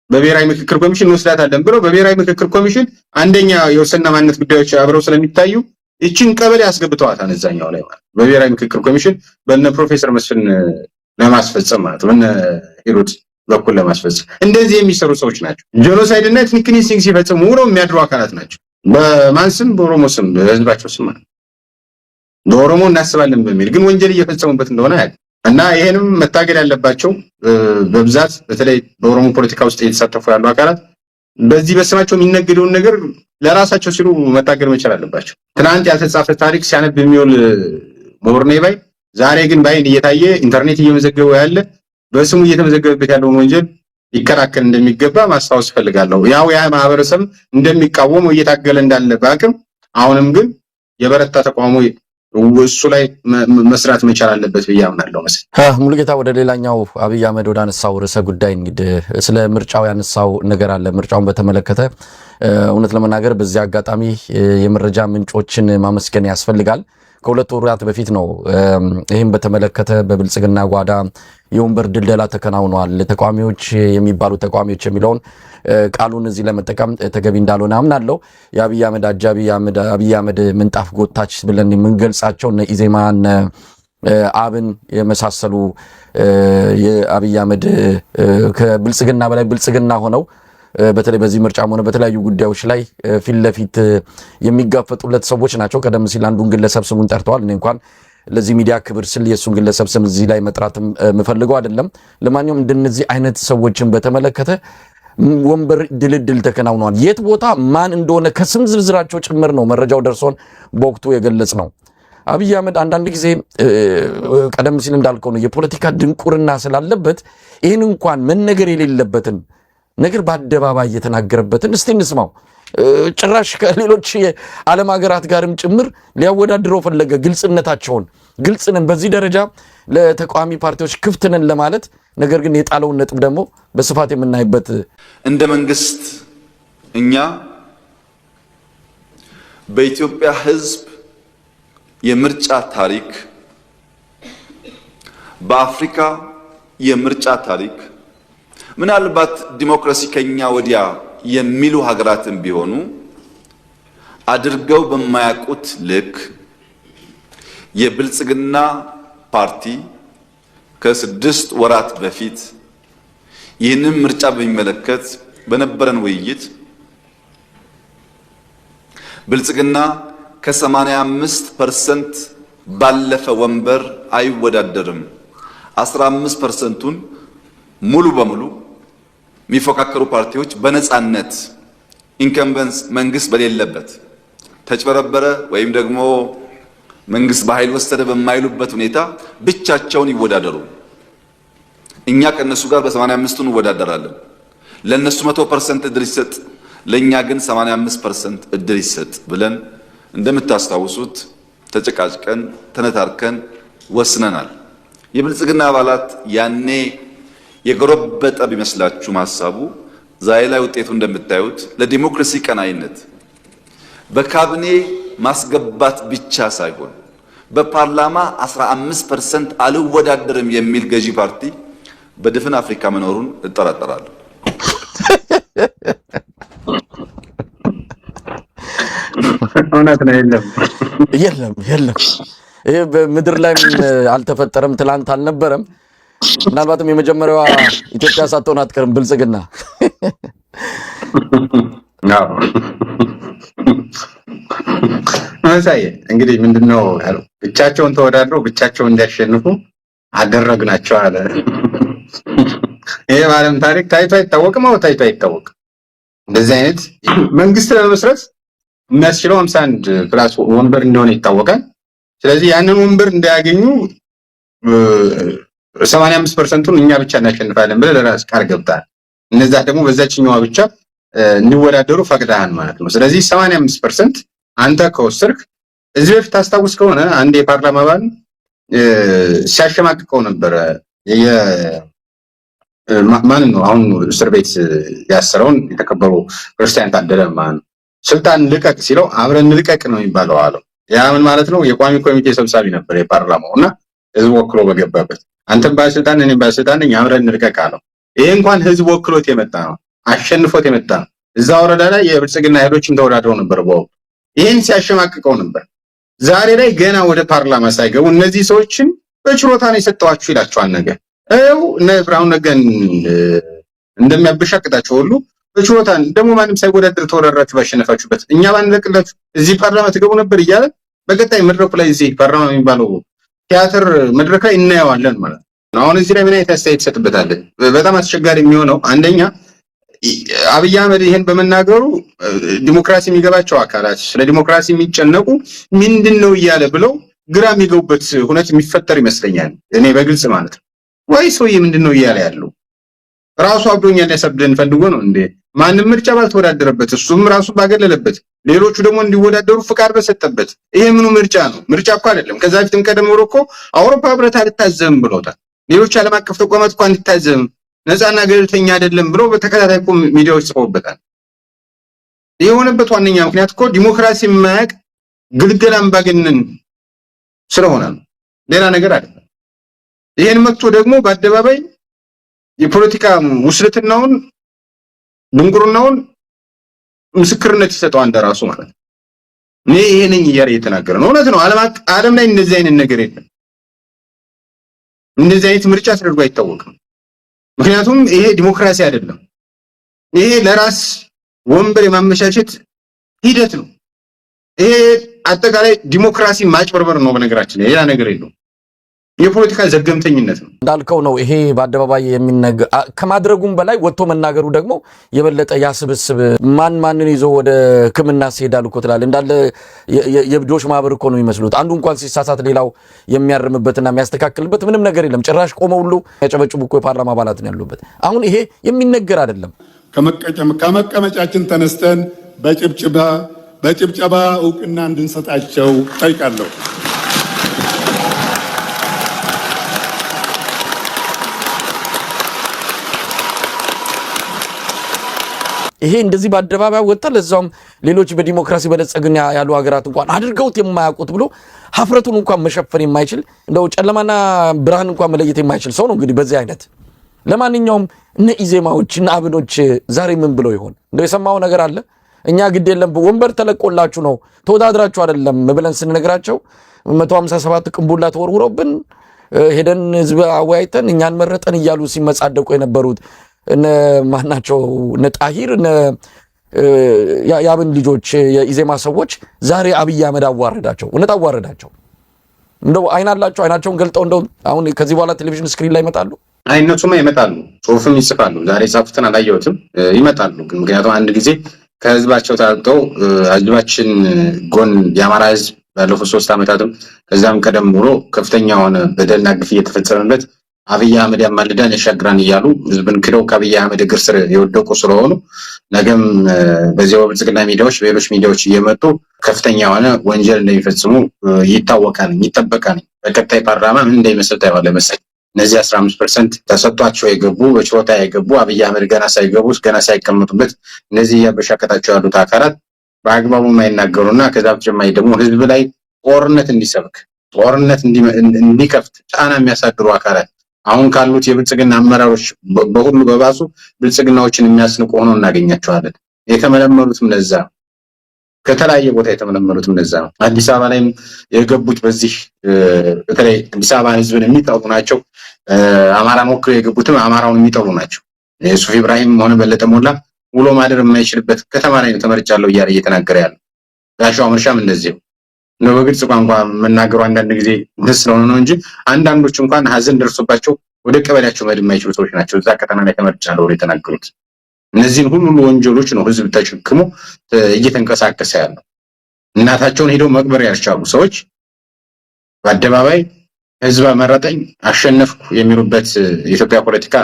Speaker 5: በብሔራዊ ምክክር ኮሚሽን እንወስዳታለን ብለው በብሔራዊ ምክክር ኮሚሽን አንደኛ የወሰንና ማንነት ጉዳዮች አብረው ስለሚታዩ ይችን ቀበሌ አስገብተዋታል እዛኛው ላይ ማለት በብሔራዊ ምክክር ኮሚሽን በእነ ፕሮፌሰር መስፍን ለማስፈጸም ማለት በእነ ሂሩት በኩል ለማስፈጸም እንደዚህ የሚሰሩ ሰዎች ናቸው። ጄኖሳይድ እና ኤትኒክ ክሊንሲንግ ሲፈጽሙ ውለው የሚያድሩ አካላት ናቸው። በማን ስም? በኦሮሞ ስም፣ በህዝባቸው ስም ማለት በኦሮሞ እናስባለን በሚል ግን ወንጀል እየፈጸሙበት እንደሆነ ያለ እና ይሄንም መታገል ያለባቸው በብዛት በተለይ በኦሮሞ ፖለቲካ ውስጥ እየተሳተፉ ያሉ አካላት በዚህ በስማቸው የሚነገደውን ነገር ለራሳቸው ሲሉ መታገል መቻል አለባቸው። ትናንት ያልተጻፈ ታሪክ ሲያነብ የሚውል ምሁር ነኝ ባይ ዛሬ ግን ባይን እየታየ ኢንተርኔት እየመዘገበው ያለ በስሙ እየተመዘገበበት ያለውን ወንጀል ይከራከል እንደሚገባ ማስታወስ ፈልጋለሁ። ያው ያ ማህበረሰብ እንደሚቃወመው እየታገለ እንዳለ በአቅም አሁንም ግን የበረታ ተቋሙ እሱ ላይ መስራት መቻል አለበት ብዬ አምናለሁ።
Speaker 3: ሙሉጌታ ወደ ሌላኛው አብይ አህመድ ወደ አነሳው ርዕሰ ጉዳይ እንግዲህ ስለ ምርጫው ያነሳው ነገር አለ። ምርጫውን በተመለከተ እውነት ለመናገር በዚህ አጋጣሚ የመረጃ ምንጮችን ማመስገን ያስፈልጋል። ከሁለት ወራት በፊት ነው ይህም በተመለከተ በብልጽግና ጓዳ የወንበር ድልደላ ተከናውኗል። ተቃዋሚዎች የሚባሉ ተቃዋሚዎች የሚለውን ቃሉን እዚህ ለመጠቀም ተገቢ እንዳልሆነ አምናለሁ። የአብይ አህመድ አጃቢ አብይ አህመድ ምንጣፍ ጎታች ብለን የምንገልጻቸው እነ ኢዜማ እነ አብን የመሳሰሉ የአብይ አህመድ ከብልጽግና በላይ ብልጽግና ሆነው በተለይ በዚህ ምርጫም ሆነ በተለያዩ ጉዳዮች ላይ ፊት ለፊት የሚጋፈጡለት ሰዎች ናቸው። ቀደም ሲል አንዱን ግለሰብ ስሙን ጠርተዋል። እኔ እንኳን ለዚህ ሚዲያ ክብር ስል የሱን ግለሰብ ስም እዚህ ላይ መጥራትም የምፈልገው አይደለም። ለማንኛውም እንደነዚህ አይነት ሰዎችን በተመለከተ ወንበር ድልድል ተከናውኗል። የት ቦታ ማን እንደሆነ ከስም ዝርዝራቸው ጭምር ነው መረጃው ደርሶን በወቅቱ የገለጽ ነው። አብይ አህመድ አንዳንድ ጊዜ ቀደም ሲል እንዳልከው ነው የፖለቲካ ድንቁርና ስላለበት ይህን እንኳን መነገር የሌለበትን ነገር በአደባባይ የተናገረበትን እስቲ እንስማው። ጭራሽ ከሌሎች የዓለም ሀገራት ጋርም ጭምር ሊያወዳድረው ፈለገ። ግልጽነታቸውን ግልጽነን በዚህ ደረጃ ለተቃዋሚ ፓርቲዎች ክፍትነን ለማለት ነገር ግን የጣለውን ነጥብ ደግሞ በስፋት የምናይበት
Speaker 6: እንደ መንግስት እኛ በኢትዮጵያ ሕዝብ የምርጫ ታሪክ በአፍሪካ የምርጫ ታሪክ ምናልባት ዲሞክራሲ ከኛ ወዲያ የሚሉ ሀገራትን ቢሆኑ አድርገው በማያውቁት ልክ የብልጽግና ፓርቲ ከ6 ወራት በፊት ይህንን ምርጫ በሚመለከት በነበረን ውይይት ብልጽግና ከ85% ባለፈ ወንበር አይወዳደርም፣ 15%ቱን ሙሉ በሙሉ የሚፎካከሩ ፓርቲዎች በነፃነት ኢንከምበንስ መንግስት በሌለበት ተጭበረበረ ወይም ደግሞ መንግስት በኃይል ወሰደ በማይሉበት ሁኔታ ብቻቸውን ይወዳደሩ። እኛ ከነሱ ጋር በ85ቱ እንወዳደራለን። ለነሱ 100% እድል ይሰጥ፣ ለኛ ግን 85% እድል ይሰጥ ብለን እንደምታስታውሱት ተጨቃጭቀን ተነታርከን ወስነናል። የብልጽግና አባላት ያኔ የጎረበጠ ቢመስላችሁ ሐሳቡ ዛሬ ላይ ውጤቱ እንደምታዩት ለዲሞክራሲ ቀናይነት በካቢኔ ማስገባት ብቻ ሳይሆን በፓርላማ 15% አልወዳደርም የሚል ገዢ ፓርቲ በድፍን አፍሪካ መኖሩን እጠራጠራለሁ።
Speaker 5: እውነት ነው።
Speaker 3: የለም ይሄ በምድር ላይም አልተፈጠረም፣ ትላንት አልነበረም። ምናልባትም የመጀመሪያዋ ኢትዮጵያ ሳትሆን አትቀርም ብልጽግና።
Speaker 5: አዎ መሳይ እንግዲህ ምንድነው ያለው? ብቻቸውን ተወዳድረው ብቻቸውን እንዲያሸንፉ አደረግናቸው አለ። ይሄ ባለም ታሪክ ታይቶ አይታወቅም። ታይቶ አይታወቅም። እንደዚህ አይነት መንግስት ለመስረት የሚያስችለው 51 ፕላስ ወንበር እንደሆነ ይታወቃል። ስለዚህ ያንን ወንበር እንዳያገኙ 85%ን እኛ ብቻ እናሸንፋለን ብለህ ለራስ ቃል ገብተሃል። እነዛ ደግሞ በዛችኛዋ ብቻ እንዲወዳደሩ ፈቅደሃል ማለት ነው። ስለዚህ 85% አንተ ከወሰድክ እዚህ በፊት ታስታውስ ከሆነ አንድ የፓርላማ አባል ሲያሸማቅቀው ነበር። ማን ነው አሁን እስር ቤት ያሰረውን የተከበሩ ክርስቲያን ታደለ ማን ስልጣን ልቀቅ ሲለው አብረን ልቀቅ ነው የሚባለው አለው። ያ ምን ማለት ነው? የቋሚ ኮሚቴ ሰብሳቢ ነበር የፓርላማውና ህዝብ ወክሎ በገባበት አንተም ባለስልጣን እኔም ባለስልጣን ነኝ አብረን ልቀቅ አለው። ይሄ እንኳን ህዝብ ወክሎት የመጣ ነው፣ አሸንፎት የመጣ ነው። እዛ ወረዳ ላይ የብልጽግና ኃይሎችም ተወዳድረው ነበር በወቅቱ። ይሄን ሲያሸማቅቀው ነበር። ዛሬ ላይ ገና ወደ ፓርላማ ሳይገቡ እነዚህ ሰዎችን በችሮታ ነው የሰጠዋችሁ ይላቸዋል። ነገር እነ ብርሃኑ ነጋን እንደሚያበሻቅጣቸው ሁሉ በችሮታ ደግሞ ማንም ሳይወዳደር ተወዳድራችሁ ባሸነፋችሁበት እኛ ባንለቅላችሁ እዚህ ፓርላማ ትገቡ ነበር እያለ በቀጣይ መድረኩ ላይ እዚህ ፓርላማ የሚባለው ቲያትር መድረክ ላይ እናየዋለን ማለት ነው። አሁን እዚህ ላይ ምን አይነት አስተያየት ይሰጥበታል? በጣም አስቸጋሪ የሚሆነው አንደኛ አብይ አህመድ ይሄን በመናገሩ ዲሞክራሲ የሚገባቸው አካላት ስለ ዲሞክራሲ የሚጨነቁ ምንድነው እያለ ብለው ግራ የሚገቡበት ሁኔታ የሚፈጠር ይመስለኛል። እኔ በግልጽ ማለት ነው ወይ ሰውዬ ምንድነው እያለ ያለው ራሱ አብዶኛል ያሰብደን ፈልጎ ነው እንዴ? ማንም ምርጫ ባልተወዳደረበት እሱም ራሱ ባገለለበት ሌሎቹ ደግሞ እንዲወዳደሩ ፍቃድ በሰጠበት ይሄ ምኑ ምርጫ ነው? ምርጫ እኮ አይደለም። ከዛ በፊትም ቀደም ብሎ እኮ አውሮፓ ህብረት አልታዘብም ብለውታል። ሌሎች ዓለም አቀፍ ተቋማት እንኳን እንዲታዘብ ነፃና ገለልተኛ አይደለም ብሎ በተከታታይ እኮ ሚዲያዎች ጽፈውበታል። የሆነበት ዋነኛ ምክንያት እኮ ዲሞክራሲ የማያውቅ ግልገል አምባገነን ስለሆነ ነው፣ ሌላ ነገር አይደለም። ይሄን መጥቶ ደግሞ በአደባባይ የፖለቲካ ውስልትናውን ድንቁርናውን ምስክርነት ይሰጠው እንደራሱ ማለት ነው። ይሄ ነኝ እያለ እየተናገረ ነው። እውነት ነው። ዓለም ላይ እንደዚህ አይነት ነገር የለም። እንደዚህ አይነት ምርጫ ተደርጎ አይታወቅም። ምክንያቱም ይሄ ዲሞክራሲ አይደለም። ይሄ ለራስ ወንበር የማመቻቸት ሂደት ነው። ይሄ አጠቃላይ ዲሞክራሲ ማጭበርበር ነው። በነገራችን ላይ ሌላ ነገር የለውም። የፖለቲካ ዘገምተኝነት ነው።
Speaker 3: እንዳልከው ነው። ይሄ በአደባባይ የሚነገር ከማድረጉም በላይ ወጥቶ መናገሩ ደግሞ የበለጠ ያስብስብ ማንን ይዞ ወደ ሕክምና ሲሄዳል እኮ ትላለህ። እንዳለ የብዶች ማህበር እኮ ነው የሚመስሉት። አንዱ እንኳን ሲሳሳት ሌላው የሚያርምበትና የሚያስተካክልበት ምንም ነገር የለም። ጭራሽ ቆመው ሁሉ ያጨበጭቡ እኮ የፓርላማ አባላት ነው ያሉበት። አሁን ይሄ የሚነገር አይደለም። ከመቀመጫችን ተነስተን በጭብጨባ እውቅና እንድንሰጣቸው ጠይቃለሁ። ይሄ እንደዚህ በአደባባይ ወጣ። ለዛውም ሌሎች በዲሞክራሲ በለጸግን ያሉ ሀገራት እንኳን አድርገውት የማያውቁት ብሎ ሀፍረቱን እንኳን መሸፈን የማይችል እንደው ጨለማና ብርሃን እንኳን መለየት የማይችል ሰው ነው እንግዲህ በዚህ አይነት። ለማንኛውም እነ ኢዜማዎች እና አብኖች ዛሬ ምን ብለው ይሆን? እንደው የሰማው ነገር አለ? እኛ ግድ የለም ወንበር ተለቆላችሁ ነው ተወዳድራችሁ አይደለም ብለን ስንነግራቸው 157 ቅንቡላ ተወርውሮብን ሄደን ህዝብ አወያይተን እኛን መረጠን እያሉ ሲመጻደቁ የነበሩት እነ ማናቸው እነ ጣሂር እነ የአብን ልጆች የኢዜማ ሰዎች ዛሬ አብይ አህመድ አዋረዳቸው። እውነት አዋረዳቸው። እንደው አይናላቸው አይናቸውን ገልጠው እንደው አሁን ከዚህ በኋላ ቴሌቪዥን ስክሪን ላይ ይመጣሉ።
Speaker 5: አይነቱማ ይመጣሉ፣ ጽሁፍም ይጽፋሉ። ዛሬ ጻፉትን አላየሁትም፣ ይመጣሉ። ግን ምክንያቱም አንድ ጊዜ ከህዝባቸው ታልጠው ህዝባችን ጎን የአማራ ህዝብ ባለፉት 3 ዓመታትም ከዛም ቀደም ብሎ ከፍተኛ ሆነ በደልና ግፍ እየተፈጸመበት አብይ አህመድ ያማልዳን ያሻግራን እያሉ ህዝብን ክደው ከአብይ አህመድ እግር ስር የወደቁ ስለሆኑ ነገም በዚያው ብልጽግና ሚዲያዎች በሌሎች ሚዲያዎች እየመጡ ከፍተኛ የሆነ ወንጀል እንደሚፈጽሙ ይታወቃል ይጠበቃል። በቀጣይ ፓርላማ ምን እንደሚመስል ታይዋለህ መሰለኝ። እነዚህ 15% ተሰጥቷቸው የገቡ በችሮታ የገቡ አብይ አህመድ ገና ሳይገቡ ገና ሳይቀመጡበት እነዚህ ያበሻከታቸው ያሉት አካላት በአግባቡ የማይናገሩና ከዛ በተጨማሪ ደግሞ ህዝብ ላይ ጦርነት እንዲሰብክ ጦርነት እንዲከፍት ጫና የሚያሳድሩ አካላት አሁን ካሉት የብልጽግና አመራሮች በሁሉ በባሱ ብልጽግናዎችን የሚያስንቁ ሆኖ እናገኛቸዋለን። የተመለመሉትም ለዛ ከተለያየ ቦታ የተመለመሉትም ለዛ ነው። አዲስ አበባ ላይም የገቡት በዚህ በተለይ አዲስ አበባ ህዝብን የሚጠሉ ናቸው። አማራን ወክለው የገቡትም አማራውን የሚጠሉ ናቸው። ሱፍ ኢብራሂም ሆነ በለጠ ሞላ ውሎ ማደር የማይችልበት ከተማ ላይ ነው ተመርጫለሁ እያለ እየተናገረ ያለው። ጋሻው መርሻም እንደዚህ ነው። በግልጽ ቋንቋ መናገሩ አንዳንድ ጊዜ ደስ ስለሆነ ነው እንጂ አንዳንዶች እንኳን ሀዘን ደርሶባቸው ወደ ቀበሌያቸው መሄድ የማይችሉ ሰዎች ናቸው እዛ ከተማ ላይ ተመርጫለሁ ብለው የተናገሩት። እነዚህን ሁሉ ወንጀሎች ነው ህዝብ ተሸክሞ እየተንቀሳቀሰ ያለው። እናታቸውን ሄደው መቅበር ያልቻሉ ሰዎች በአደባባይ ህዝብ መረጠኝ አሸነፍኩ የሚሉበት የኢትዮጵያ ፖለቲካ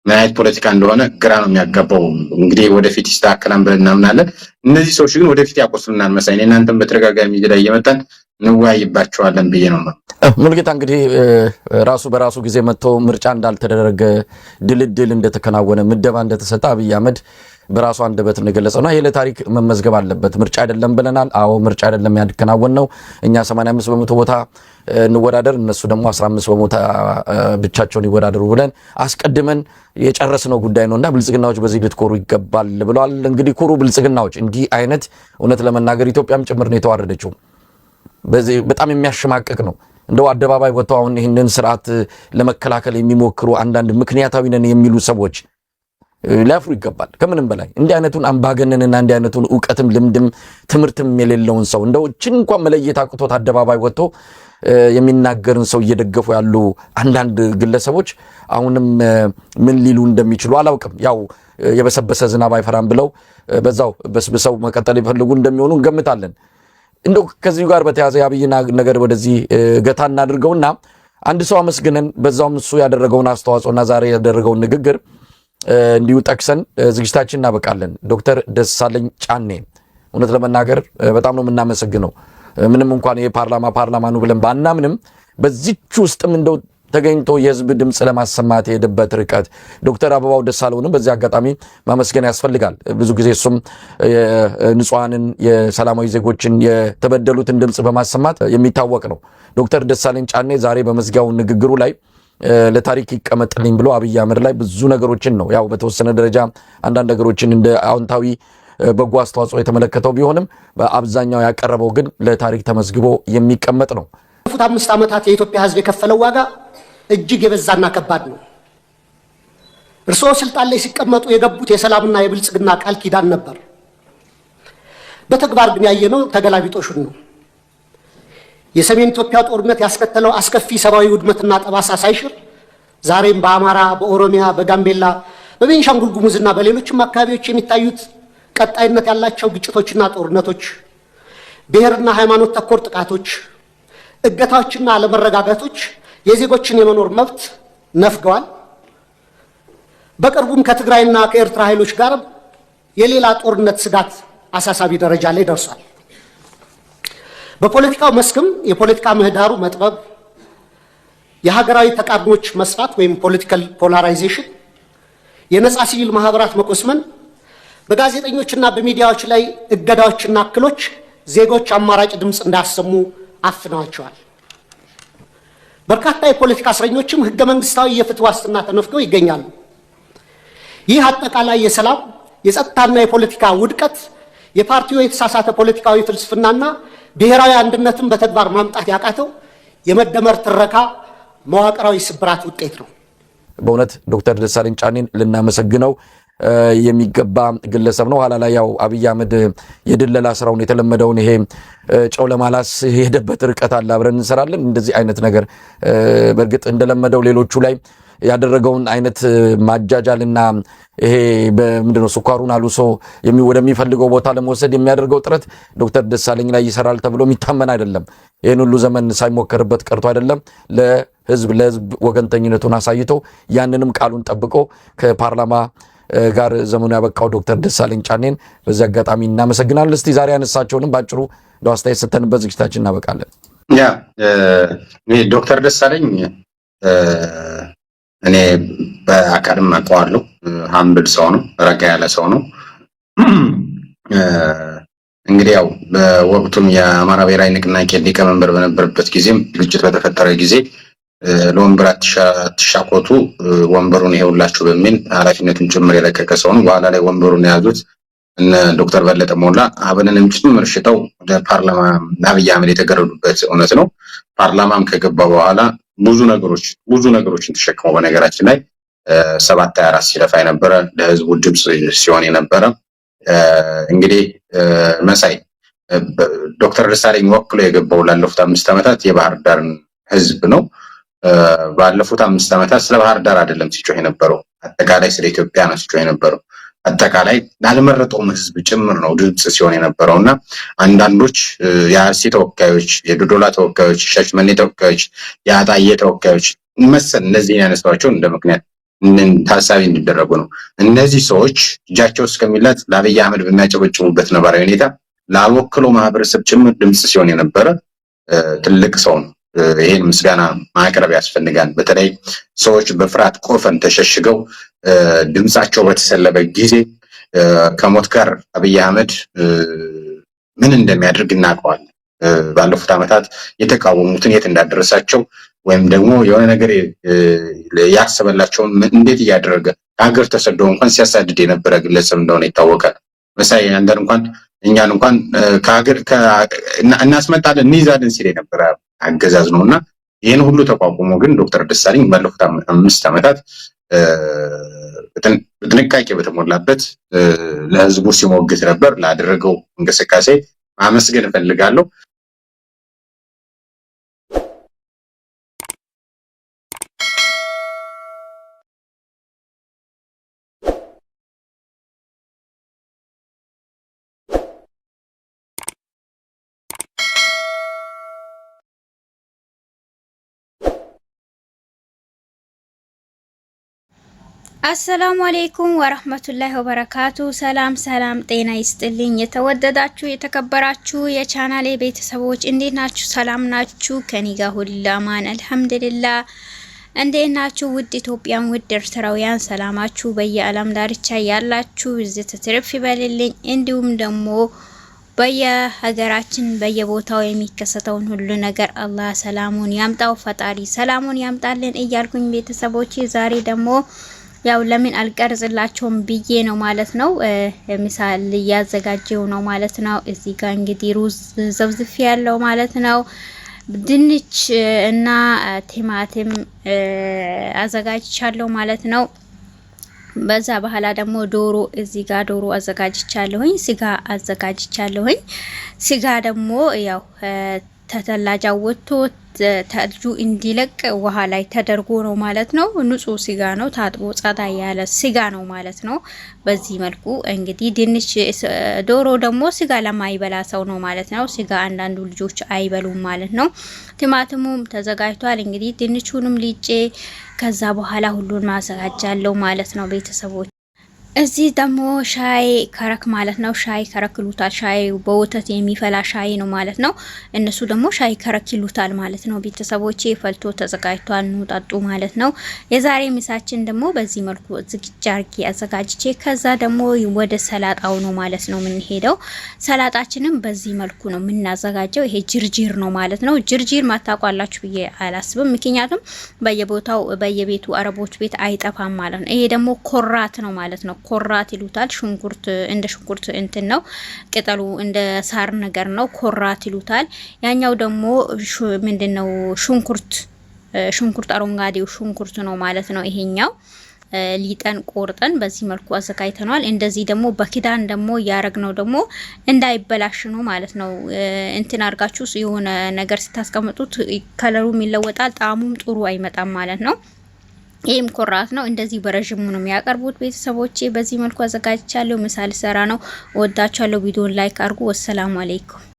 Speaker 5: ምን አይነት ፖለቲካ እንደሆነ ግራ ነው የሚያጋባው። እንግዲህ ወደፊት ይስተካከላል ብለን እናምናለን። እነዚህ ሰዎች ግን ወደፊት ያቆስሉናል መሳይ እናንተም በተደጋጋሚ ላይ እየመጣን እንወያይባቸዋለን ብዬ ነው።
Speaker 3: ሙልጌታ እንግዲህ ራሱ በራሱ ጊዜ መጥቶ ምርጫ እንዳልተደረገ ድልድል እንደተከናወነ ምደባ እንደተሰጠ አብይ አህመድ በራሱ አንደበት እንደገለጸውና ይሄ ለታሪክ መመዝገብ አለበት። ምርጫ አይደለም ብለናል። አዎ ምርጫ አይደለም ያድከናወን ነው። እኛ 85% ቦታ እንወዳደር እነሱ ደግሞ 15% ብቻቸውን ይወዳደሩ ብለን አስቀድመን የጨረስነው ጉዳይ ነውና ብልጽግናዎች በዚህ ልትኮሩ ይገባል ብለዋል። እንግዲህ ኮሩ ብልጽግናዎች እንዲህ አይነት እውነት ለመናገር ኢትዮጵያም ጭምር ነው የተዋረደችው። በዚህ በጣም የሚያሸማቅቅ ነው። እንደው አደባባይ ወጥተው አሁን ይህንን ስርዓት ለመከላከል የሚሞክሩ አንዳንድ ምክንያታዊ ነን የሚሉ ሰዎች ሊያፍሩ ይገባል። ከምንም በላይ እንዲህ አይነቱን አምባገነንና እንዲህ አይነቱን ዕውቀትም ልምድም ትምህርትም የሌለውን ሰው እንደው እችን እንኳን መለየት አቅቶት አደባባይ ወጥቶ የሚናገርን ሰው እየደገፉ ያሉ አንዳንድ ግለሰቦች አሁንም ምን ሊሉ እንደሚችሉ አላውቅም። ያው የበሰበሰ ዝናብ አይፈራም ብለው በዛው በስብሰው መቀጠል ይፈልጉ እንደሚሆኑ እንገምታለን። እንደው ከዚህ ጋር በተያያዘ የአብይና ነገር ወደዚህ ገታ እናድርገውና አንድ ሰው አመስግነን በዛውም እሱ ያደረገውን አስተዋጽኦና ዛሬ ያደረገውን ንግግር እንዲሁ ጠቅሰን ዝግጅታችን እናበቃለን። ዶክተር ደሳለኝ ጫኔ እውነት ለመናገር በጣም ነው የምናመሰግነው። ምንም እንኳን የፓርላማ ነው ብለን ባናምንም በዚች ውስጥም እንደው ተገኝቶ የህዝብ ድምጽ ለማሰማት የሄደበት ርቀት ዶክተር አበባው ደሳለውንም በዚህ አጋጣሚ ማመስገን ያስፈልጋል። ብዙ ጊዜ እሱም ንጹሃንን የሰላማዊ ዜጎችን የተበደሉትን ድምጽ በማሰማት የሚታወቅ ነው። ዶክተር ደሳለኝ ጫኔ ዛሬ በመዝጊያው ንግግሩ ላይ ለታሪክ ይቀመጥልኝ ብሎ አብይ አህመድ ላይ ብዙ ነገሮችን ነው ያው በተወሰነ ደረጃ አንዳንድ ነገሮችን እንደ አዎንታዊ በጎ አስተዋጽኦ የተመለከተው ቢሆንም በአብዛኛው ያቀረበው ግን ለታሪክ ተመዝግቦ የሚቀመጥ ነው።
Speaker 7: ባለፉት 5 ዓመታት የኢትዮጵያ ህዝብ የከፈለው ዋጋ እጅግ የበዛና ከባድ ነው። እርስዎ ስልጣን ላይ ሲቀመጡ የገቡት የሰላምና የብልጽግና ቃል ኪዳን ነበር። በተግባር ግን ያየነው ተገላቢጦሹን ነው። የሰሜን ኢትዮጵያ ጦርነት ያስከተለው አስከፊ ሰብአዊ ውድመትና ጠባሳ ሳይሽር ዛሬም በአማራ፣ በኦሮሚያ፣ በጋምቤላ፣ በቤንሻንጉል ጉሙዝና በሌሎችም አካባቢዎች የሚታዩት ቀጣይነት ያላቸው ግጭቶችና ጦርነቶች፣ ብሔርና ሃይማኖት ተኮር ጥቃቶች፣ እገታዎችና አለመረጋጋቶች የዜጎችን የመኖር መብት ነፍገዋል። በቅርቡም ከትግራይና ከኤርትራ ኃይሎች ጋር የሌላ ጦርነት ስጋት አሳሳቢ ደረጃ ላይ ደርሷል። በፖለቲካው መስክም የፖለቲካ ምህዳሩ መጥበብ፣ የሀገራዊ ተቃርኖች መስፋት ወይም ፖለቲካል ፖላራይዜሽን፣ የነጻ ሲቪል ማህበራት መቆስመን፣ በጋዜጠኞችና በሚዲያዎች ላይ እገዳዎችና እክሎች ዜጎች አማራጭ ድምፅ እንዳያሰሙ አፍነዋቸዋል። በርካታ የፖለቲካ እስረኞችም ህገ መንግስታዊ የፍትህ ዋስትና ተነፍገው ይገኛሉ። ይህ አጠቃላይ የሰላም የጸጥታና የፖለቲካ ውድቀት የፓርቲው የተሳሳተ ፖለቲካዊ ፍልስፍናና ብሔራዊ አንድነትን በተግባር ማምጣት ያቃተው የመደመር ትረካ መዋቅራዊ ስብራት ውጤት ነው።
Speaker 3: በእውነት ዶክተር ደሳለኝ ጫኔን ልናመሰግነው የሚገባ ግለሰብ ነው። ኋላ ላይ ያው አብይ አህመድ የድለላ ስራውን የተለመደውን ይሄ ጨው ለማላስ የሄደበት ርቀት አለ። አብረን እንሰራለን እንደዚህ አይነት ነገር በእርግጥ እንደለመደው ሌሎቹ ላይ ያደረገውን አይነት ማጃጃልና ይሄ በምንድነው ስኳሩን አሉሶ ወደሚፈልገው ቦታ ለመወሰድ የሚያደርገው ጥረት ዶክተር ደሳለኝ ላይ ይሰራል ተብሎ የሚታመን አይደለም። ይሄን ሁሉ ዘመን ሳይሞከርበት ቀርቶ አይደለም። ለህዝብ ወገንተኝነቱን አሳይቶ ያንንም ቃሉን ጠብቆ ከፓርላማ ጋር ዘመኑ ያበቃው ዶክተር ደሳለኝ ጫኔን በዚህ አጋጣሚ እናመሰግናለን። እስቲ ዛሬ ያነሳቸውንም ባጭሩ ለአስተያየት ሰተንበት ዝግጅታችን እናበቃለን።
Speaker 5: ዶክተር ደሳለኝ እኔ በአካልም አውቀዋለሁ። ሀምብል ሰው ነው፣ ረጋ ያለ ሰው ነው። እንግዲህ ያው በወቅቱም የአማራ ብሔራዊ ንቅናቄ ሊቀመንበር በነበረበት ጊዜም ግጭት በተፈጠረ ጊዜ ለወንበር አትሻኮቱ ወንበሩን ይሄውላችሁ በሚል ኃላፊነቱን ጭምር የለቀቀ ሰው ነው። በኋላ ላይ ወንበሩን የያዙት እነ ዶክተር በለጠ ሞላ አብንንም ጭምር ሽጠው ወደ ፓርላማ አብይ አህመድ የተገረዱበት እውነት ነው። ፓርላማም ከገባ በኋላ ብዙ ነገሮችን ተሸክመው በነገራችን ላይ 724 ሲለፋ የነበረ ለህዝቡ ድምጽ ሲሆን የነበረ እንግዲህ መሳይ ዶክተር ደሳለኝ ወክሎ የገባው ላለፉት 5 ዓመታት የባህር ዳርን ህዝብ ነው። ባለፉት 5 ዓመታት ስለ ባህር ዳር አይደለም ሲጮህ የነበረው፣ አጠቃላይ ስለ ኢትዮጵያ ነው ሲጮህ የነበረው። አጠቃላይ ላልመረጠውም ህዝብ ጭምር ነው ድምጽ ሲሆን የነበረውና አንዳንዶች የአርሲ ተወካዮች፣ የዶዶላ ተወካዮች፣ ሻሸመኔ ተወካዮች፣ የአጣዬ ተወካዮች መሰል እነዚህን ያነሳቸው እንደ ምክንያት ታሳቢ እንዲደረጉ ነው። እነዚህ ሰዎች እጃቸው እስከሚላጥ ለአብይ አህመድ በሚያጨበጭቡበት ነባራዊ ሁኔታ ላልወክለው ማህበረሰብ ጭምር ድምጽ ሲሆን የነበረ ትልቅ ሰው ነው። ይሄን ምስጋና ማቅረብ ያስፈልጋል። በተለይ ሰዎች በፍርሃት ቆፈን ተሸሽገው ድምጻቸው በተሰለበ ጊዜ ከሞት ጋር አብይ አህመድ ምን እንደሚያደርግ እናውቀዋለን። ባለፉት ዓመታት የተቃወሙትን የት እንዳደረሳቸው ወይም ደግሞ የሆነ ነገር ያሰበላቸውን እንዴት እያደረገ ሀገር ተሰደው እንኳን ሲያሳድድ የነበረ ግለሰብ እንደሆነ ይታወቃል። መሳይ እኛን እንኳን ከሀገር እናስመጣለን እንይዛለን ሲል የነበረ አገዛዝ ነውና ይህን ሁሉ ተቋቁሞ ግን ዶክተር ደሳለኝ ባለፉት 5 ዓመታት በጥንቃቄ በተሞላበት ለህዝቡ ሲሞግት ነበር። ላደረገው እንቅስቃሴ ማመስገን እፈልጋለሁ።
Speaker 8: አሰላሙ አለይኩም ወራህመቱላሂ ወበረካቱ። ሰላም ጤና ይስጥልኝ። የተወደዳችሁ የተከበራችሁ የቻናሌ ቤተሰቦች እንዴት ናችሁ? ሰላም ናችሁ? ከኔ ጋር ሁሉ አማን አልሐምዱሊላህ። እንዴት ናችሁ? ውድ ኢትዮጵያን ውድ ኤርትራውያን ሰላማችሁ በየዓለም ዳርቻ ያላችሁ እዚህ ትርፍ ይበልልኝ። እንዲሁም ደግሞ በየሀገራችን በየቦታው የሚከሰተውን ሁሉ ነገር አላህ ሰላሙን ያምጣው፣ ፈጣሪ ሰላሙን ያምጣልን እያልኩኝ ቤተሰቦቼ ዛሬ ደግሞ ያው ለምን አልቀርጽላችሁም ብዬ ነው ማለት ነው። ምሳል ያዘጋጀው ነው ማለት ነው። እዚህ ጋር እንግዲህ ሩዝ ዘብዝፍ ያለው ማለት ነው። ድንች እና ቲማቲም አዘጋጅቻለሁ ማለት ነው። በዛ በኋላ ደግሞ ዶሮ እዚህ ጋር ዶሮ አዘጋጅቻለሁኝ፣ ስጋ አዘጋጅቻለሁኝ። ስጋ ደግሞ ያው ተተላጃ ወጥቶ ተጁ እንዲለቅ ውሃ ላይ ተደርጎ ነው ማለት ነው። ንጹህ ስጋ ነው፣ ታጥቦ ጻዳ ያለ ስጋ ነው ማለት ነው። በዚህ መልኩ እንግዲህ ድንች ዶሮ ደግሞ ስጋ ለማይበላ ሰው ነው ማለት ነው። ስጋ አንዳንዱ ልጆች አይበሉም ማለት ነው። ቲማቲሙም ተዘጋጅቷል። እንግዲህ ድንቹንም ሊጬ ከዛ በኋላ ሁሉን ማዘጋጃለሁ ማለት ነው ቤተሰቦች። እዚህ ደግሞ ሻይ ከረክ ማለት ነው። ሻይ ከረክ ይሉታል። ሻይ በወተት የሚፈላ ሻይ ነው ማለት ነው። እነሱ ደግሞ ሻይ ከረክ ይሉታል ማለት ነው። ቤተሰቦቼ ፈልቶ ተዘጋጅቷል፣ ኑ ጠጡ ማለት ነው። የዛሬ ምሳችን ደግሞ በዚህ መልኩ ዝግጅት አድርጌ አዘጋጅቼ ከዛ ደግሞ ወደ ሰላጣው ነው ማለት ነው የምንሄደው። ሰላጣችንም በዚህ መልኩ ነው የምናዘጋጀው። ይሄ ጅርጅር ነው ማለት ነው። ጅርጅር ማታቋላችሁ ብዬ አላስብም፣ ምክንያቱም በየቦታው በየቤቱ አረቦች ቤት አይጠፋም ማለት ነው። ይሄ ደግሞ ኮራት ነው ማለት ነው። ኮራት ይሉታል። ሽንኩርት እንደ ሽንኩርት እንትን ነው፣ ቅጠሉ እንደ ሳር ነገር ነው። ኮራት ይሉታል። ያኛው ደግሞ ምንድነው ሽንኩርት አረንጓዴው ሽንኩርት ነው ማለት ነው። ይሄኛው ሊጠን ቆርጠን በዚህ መልኩ አዘጋጅተናል። እንደዚህ ደግሞ በክዳን ደግሞ ያረግነው ደግሞ እንዳይበላሽ ነው ማለት ነው። እንትን አርጋችሁ የሆነ ነገር ስታስቀምጡት ከለሩም ይለወጣል፣ ጣዕሙም ጥሩ አይመጣም ማለት ነው። ይህም ኮራት ነው። እንደዚህ በረዥሙ ነው የሚያቀርቡት። ቤተሰቦቼ በዚህ መልኩ አዘጋጅቻለሁ። ምሳሌ ሰራ ነው። ወዳቻለሁ። ቪዲዮን ላይክ አድርጉ። ወሰላሙ አለይኩም